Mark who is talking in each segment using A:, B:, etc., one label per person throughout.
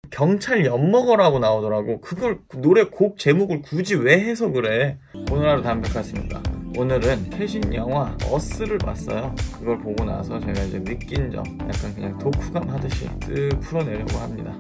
A: 경찰 엿먹어라고 나오더라고. 그걸 노래 곡 제목을 굳이 왜 해서 그래. 오늘 하루 담백했습니다. 오늘은 최신 영화 어스를 봤어요. 그걸 보고 나서 제가 이제 느낀 점 약간 그냥 독후감 하듯이 쓱 풀어내려고 합니다.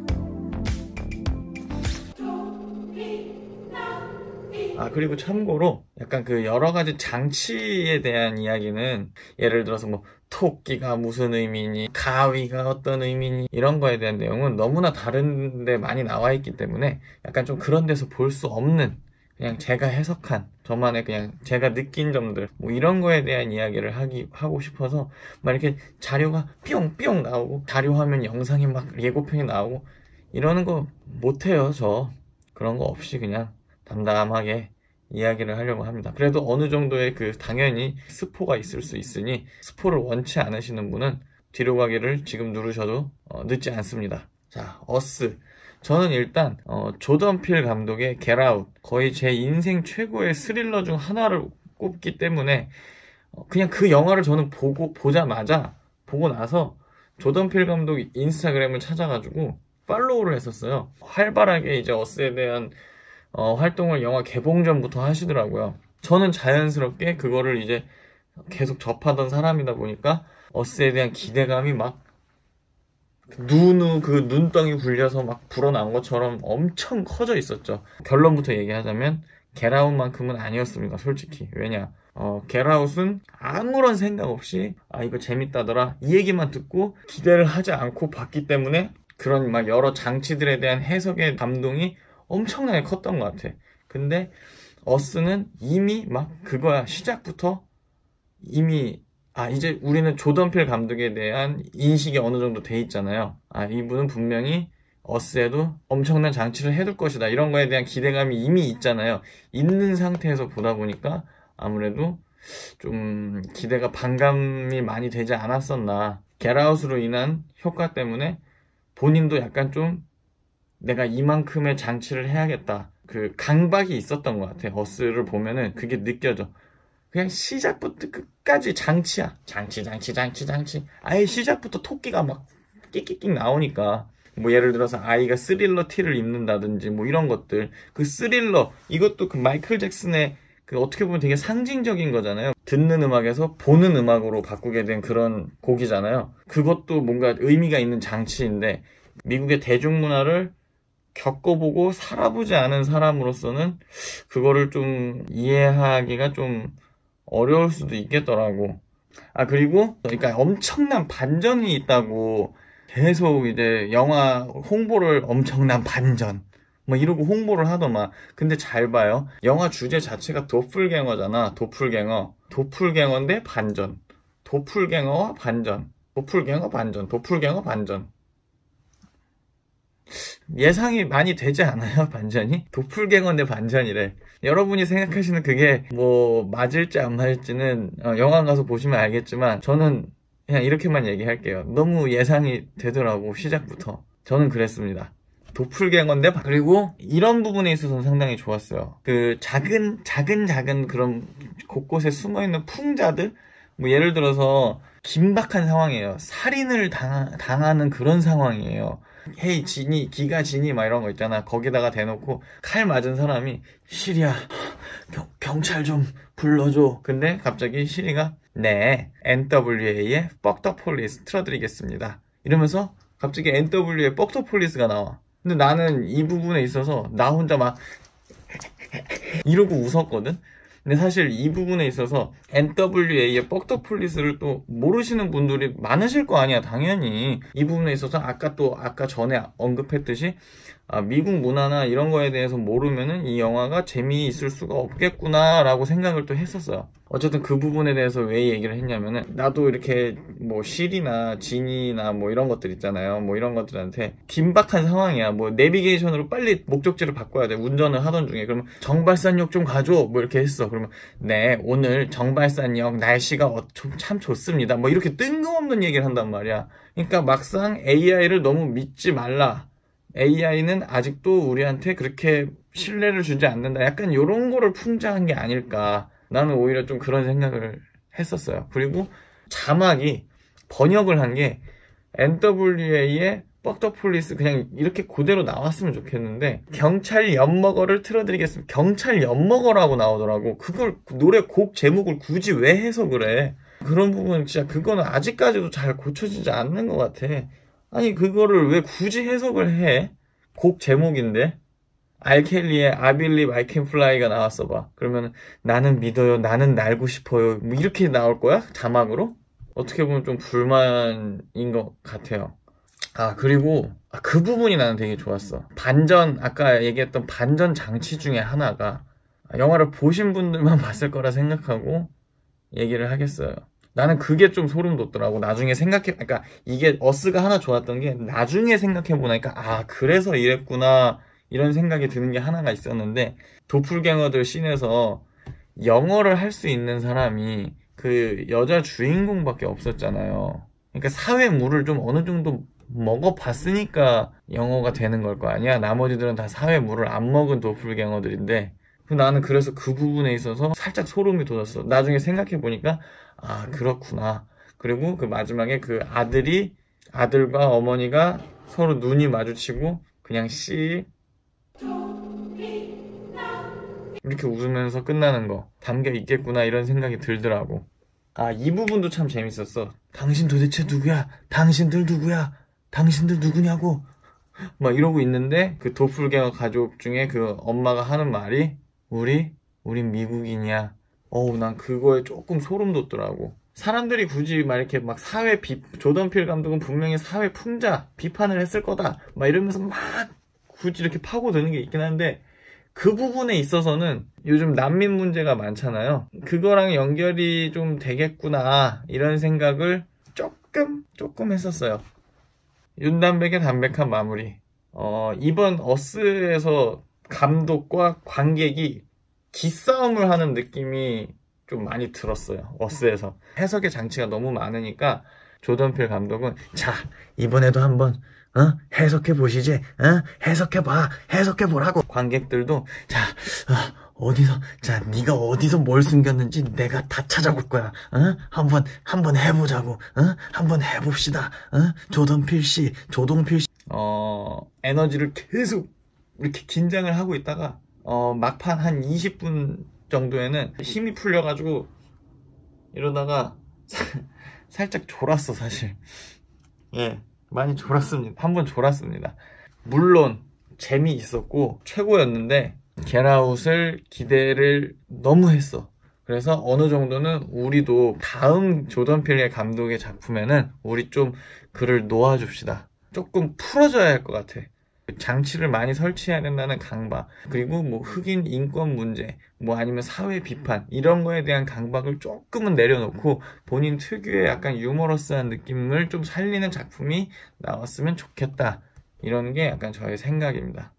A: 그리고 참고로 약간 그 여러 가지 장치에 대한 이야기는 예를 들어서 뭐 토끼가 무슨 의미니, 가위가 어떤 의미니, 이런 거에 대한 내용은 너무나 다른데 많이 나와 있기 때문에 약간 좀 그런 데서 볼 수 없는 그냥 제가 해석한 저만의 그냥 제가 느낀 점들 뭐 이런 거에 대한 이야기를 하고 싶어서 막 이렇게 자료가 뿅뿅 나오고 자료 화면 영상이 막 예고편이 나오고 이러는 거 못해요. 저 그런 거 없이 그냥 담담하게 이야기를 하려고 합니다. 그래도 어느 정도의 당연히 스포가 있을 수 있으니 스포를 원치 않으시는 분은 뒤로 가기를 지금 누르셔도 늦지 않습니다. 자, 어스. 저는 일단 조던 필 감독의 겟 아웃, 거의 제 인생 최고의 스릴러 중 하나를 꼽기 때문에 그냥 그 영화를 저는 보자마자 보고 나서 조던 필 감독 인스타그램을 찾아가지고 팔로우를 했었어요. 활발하게 이제 어스에 대한 활동을 영화 개봉 전부터 하시더라고요. 저는 자연스럽게 그거를 이제 계속 접하던 사람이다 보니까 어스에 대한 기대감이 막 눈덩이 굴려서 막 불어난 것처럼 엄청 커져 있었죠. 결론부터 얘기하자면 겟아웃만큼은 아니었습니다. 솔직히. 왜냐? 겟아웃은 아무런 생각 없이 이거 재밌다더라 이 얘기만 듣고 기대를 하지 않고 봤기 때문에 그런 막 여러 장치들에 대한 해석의 감동이 엄청나게 컸던 것 같아. 근데 어스는 이미 막 그거야. 시작부터 이미 이제 우리는 조던 필 감독에 대한 인식이 어느 정도 돼 있잖아요. 이분은 분명히 어스에도 엄청난 장치를 해둘 것이다. 이런 거에 대한 기대감이 이미 있잖아요. 있는 상태에서 보다 보니까 아무래도 좀 기대가 반감이 많이 되지 않았었나. 겟아웃으로 인한 효과 때문에 본인도 약간 좀 내가 이만큼의 장치를 해야겠다. 그 강박이 있었던 것 같아. 어스를 보면은 그게 느껴져. 그냥 시작부터 끝까지 장치야. 장치. 아예 시작부터 토끼가 막 끽끽끽 나오니까. 뭐 예를 들어서 아이가 스릴러 티를 입는다든지 뭐 이런 것들. 그 스릴러, 이것도 그 마이클 잭슨의 어떻게 보면 되게 상징적인 거잖아요. 듣는 음악에서 보는 음악으로 바꾸게 된 그런 곡이잖아요. 그것도 뭔가 의미가 있는 장치인데 미국의 대중문화를 겪어보고 살아보지 않은 사람으로서는 그거를 좀 이해하기가 좀 어려울 수도 있겠더라고. 그리고 그러니까 엄청난 반전이 있다고 계속 이제 영화 홍보를 엄청난 반전 뭐 이러고 홍보를 하더만. 근데 잘 봐요. 영화 주제 자체가 도플갱어잖아. 도플갱어인데 반전. 도플갱어와 반전. 도플갱어 반전. 예상이 많이 되지 않아요? 반전이? 도플갱어인데 반전이래. 여러분이 생각하시는 그게 뭐 맞을지 안 맞을지는 영화 가서 보시면 알겠지만 저는 그냥 이렇게만 얘기할게요. 너무 예상이 되더라고. 시작부터. 저는 그랬습니다. 도플갱어인데 그리고 이런 부분에 있어서는 상당히 좋았어요. 그 작은 그런 곳곳에 숨어있는 풍자들, 뭐 예를 들어서 긴박한 상황이에요. 살인을 당하는 그런 상황이에요. 헤이 지니, 기가 지니 막 이런 거 있잖아. 거기다가 대놓고 칼 맞은 사람이 시리야 경찰 좀 불러줘. 근데 갑자기 시리가 네 NWA의 Fuck the Police 틀어드리겠습니다 이러면서 갑자기 NWA의 Fuck the Police가 나와. 근데 나는 이 부분에 있어서 나 혼자 막 이러고 웃었거든. 근데 사실 이 부분에 있어서 NWA의 Fuck the Police를 또 모르시는 분들이 많으실 거 아니야. 당연히 이 부분에 있어서 아까 전에 언급했듯이 미국 문화나 이런 거에 대해서 모르면은 이 영화가 재미있을 수가 없겠구나 라고 생각을 또 했었어요. 어쨌든 그 부분에 대해서 왜 얘기를 했냐면은 나도 이렇게 뭐 실이나 진이나 뭐 이런 것들 있잖아요. 뭐 이런 것들한테 긴박한 상황이야. 뭐 내비게이션으로 빨리 목적지를 바꿔야 돼. 운전을 하던 중에. 그러면 정발산역 좀 가줘 뭐 이렇게 했어. 그러면 네 오늘 정발산역 날씨가 참 좋습니다 뭐 이렇게 뜬금없는 얘기를 한단 말이야. 그러니까 막상 AI를 너무 믿지 말라. AI는 아직도 우리한테 그렇게 신뢰를 주지 않는다. 약간 이런 거를 풍자한 게 아닐까. 나는 오히려 좀 그런 생각을 했었어요. 그리고 자막이 번역을 한 게 NWA의 뻑더폴리스 그냥 이렇게 그대로 나왔으면 좋겠는데 경찰 엿먹어를 틀어드리겠습니다. 경찰 엿먹어라고 나오더라고. 그걸 노래 곡 제목을 굳이 왜 해석을 해? 그런 부분 진짜 그거는 아직까지도 잘 고쳐지지 않는 것 같아. 아니 그거를 왜 굳이 해석을 해? 곡 제목인데 알켈리의 I Believe I Can Fly가 나왔어 봐. 그러면 나는 믿어요, 나는 날고 싶어요, 뭐 이렇게 나올 거야? 자막으로? 어떻게 보면 좀 불만인 것 같아요. 그리고 그 부분이 나는 되게 좋았어. 아까 얘기했던 반전 장치 중에 하나가 영화를 보신 분들만 봤을 거라 생각하고 얘기를 하겠어요. 나는 그게 좀 소름 돋더라고. 나중에 그러니까 이게 어스가 하나 좋았던 게 나중에 생각해 보니까 그래서 이랬구나 이런 생각이 드는 게 하나가 있었는데, 도플갱어들 씬에서 영어를 할 수 있는 사람이 그 여자 주인공밖에 없었잖아요. 그러니까 사회물을 좀 어느 정도 먹어봤으니까 영어가 되는 걸 거 아니야. 나머지들은 다 사회물을 안 먹은 도플갱어들인데, 나는 그래서 그 부분에 있어서 살짝 소름이 돋았어. 나중에 생각해보니까 그렇구나. 그리고 그 마지막에 그 아들과 어머니가 서로 눈이 마주치고 그냥 이렇게 웃으면서 끝나는 거 담겨 있겠구나 이런 생각이 들더라고. 이 부분도 참 재밌었어. 당신 도대체 누구야? 당신들 누구야? 당신들 누구냐고? 막 이러고 있는데 그 도플갱어 가족 중에 그 엄마가 하는 말이 우린 미국인이야. 난 그거에 조금 소름 돋더라고. 사람들이 굳이 막 이렇게 막 조던 필 감독은 분명히 사회 풍자 비판을 했을 거다 막 이러면서 막 굳이 이렇게 파고드는 게 있긴 한데, 그 부분에 있어서는 요즘 난민 문제가 많잖아요. 그거랑 연결이 좀 되겠구나 이런 생각을 조금 했었어요. 윤단백의 담백한 마무리. 이번 어스에서 감독과 관객이 기싸움을 하는 느낌이 좀 많이 들었어요. 어스에서 해석의 장치가 너무 많으니까 조던 필 감독은 자 이번에도 한번 해석해 보시지. 해석해 보라고. 관객들도 네가 어디서 뭘 숨겼는지 내가 다 찾아볼 거야. 한번 해보자고. 한번 해봅시다. 조동필 씨. 에너지를 계속 이렇게 긴장을 하고 있다가 막판 한 20분 정도에는 힘이 풀려가지고 이러다가 살짝 졸았어 사실. 예, 많이 졸았습니다. 한번 졸았습니다. 물론 재미있었고 최고였는데 겟아웃을 기대를 너무 했어. 그래서 어느 정도는 우리도 다음 조던 필의 감독의 작품에는 우리 좀 글을 놓아줍시다. 조금 풀어줘야 할 것 같아. 장치를 많이 설치해야 된다는 강박, 그리고 뭐 흑인 인권 문제, 뭐 아니면 사회 비판 이런 거에 대한 강박을 조금은 내려놓고 본인 특유의 약간 유머러스한 느낌을 좀 살리는 작품이 나왔으면 좋겠다. 이런 게 약간 저의 생각입니다.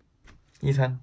A: 이상.